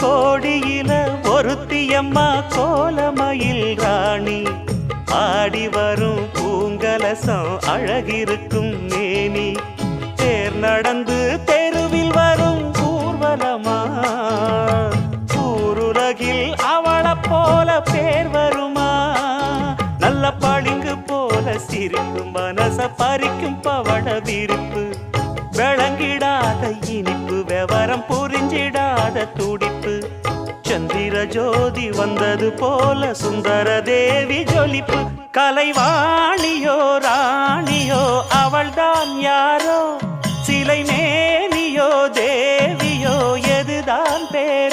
கோடியில ஒருத்தியம்மா கோலமயில் ராணி ஆடி வரும் பூங்கலசம் அழகிருக்கும் மேனி தேர் நடந்து தெருவில் வரும் ஊர்வலமா ஊருலகில் அவளை போல பேர் வருமா நல்ல பளிங்கு போல சிரிக்கும் மனச பறிக்கும் பவள விரிப்பு விளங்கிடாத இனிப்பு விவரம் புரிஞ்சிடாத துடிப்பு சந்திர ஜோதி வந்தது போல சுந்தர தேவி ஜொலிப்பு கலைவாணியோ ராணியோ அவள்தான் யாரோ சிலை மேனியோ தேவியோ எதுதான் பேர்